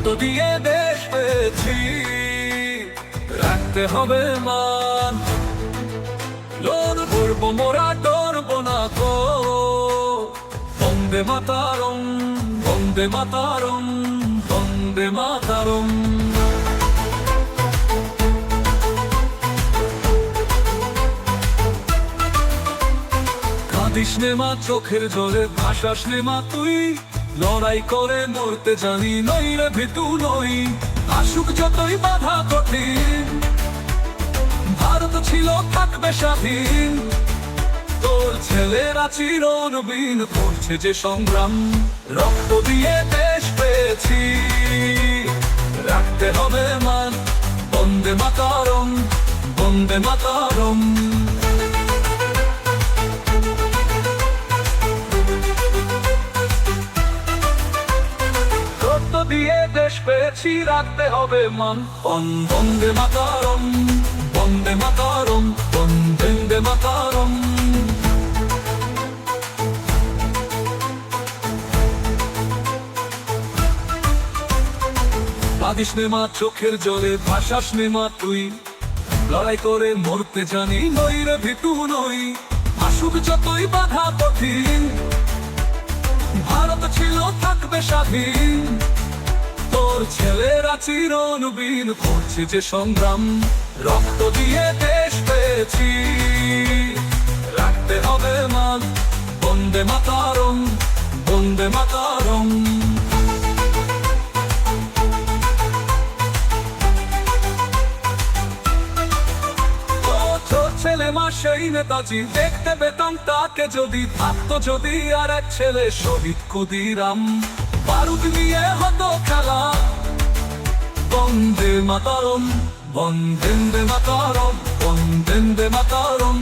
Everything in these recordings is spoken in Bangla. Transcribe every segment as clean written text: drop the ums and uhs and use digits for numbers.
রক্ত দিয়ে দেশ পেয়েছি, রাখতে হবে মান। লড়বো মোরা, ডরবো না গো। বন্দে মাতারম, বন্দে মাতারম, বন্দে মাতারম। কাঁদিস নে মা চোখের জলে, ভাসাস নে মা তুই। লড়াই করে মরতে জানি, নই রে ভীতু নই। আসুক যতই বাধা কঠিন, ভারত ছিল থাকবে স্বাধীন। তোর ছেলেরা চিরনবীন করছে যে সংগ্রাম, রক্ত দিয়ে দেশ পেয়েছি, রাখতে হবে মান। বন্দে মাতারম, বন্দে মাতারম। রক্ত দিয়ে দেশ পেয়েছি, রাখতে হবে মান। বন্দে মাতারম, বন্দে মাতারম, বন্দে মাতারম। কাঁদিস নে মা চোখের জলে, ভাসাস নে মা তুই। লড়াই করে মরতে জানি, নই রে ভীতু নই। আসুক যতই বাধা কঠিন, ভারত ছিল থাকবে স্বাধীন। তোর ছেলেরা চিরনবীন করছে যে সংগ্রাম, রক্ত দিয়ে দেশ পেয়েছি, রাখতে হবে মান। বন্দে মাতারম, বন্দে মাতারম। ছেলে মা সেই নেতাজি, দেখতে পেতাম তাকে যদি। থাকতো যদি আর এক ছেলে, শহীদ ক্ষুদিরাম। বারুদ নিয়ে হতো খেলা, বন্দে মাতারম, বন্দে মাতারম, বন্দে মাতারম।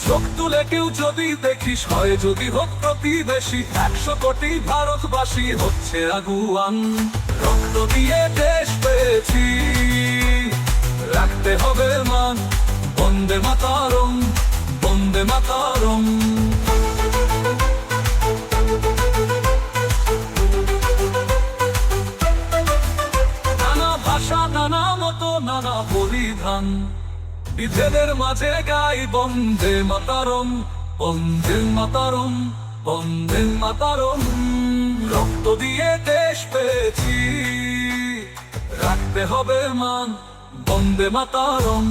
চোখ তুলে কেউ যদি দেখিস, হয় যদি হোক প্রতিবেশী। 100 কোটি ভারতবাসী হচ্ছে আগুয়ান, রক্ত দিয়ে দেশ পেয়েছি, রাখতে হবে মান। বন্দে মাতারম, বন্দে মাতারম। নানা ভাষা, নানা মতো, নানা পরিধান, বিভেদের মাঝে গাই বন্দে মাতারম, বন্দে মাতারম, বন্দে মাতারম। রক্ত দিয়ে দেশ পেয়েছি, রাখতে হবে মান। বন্দে মাতারম।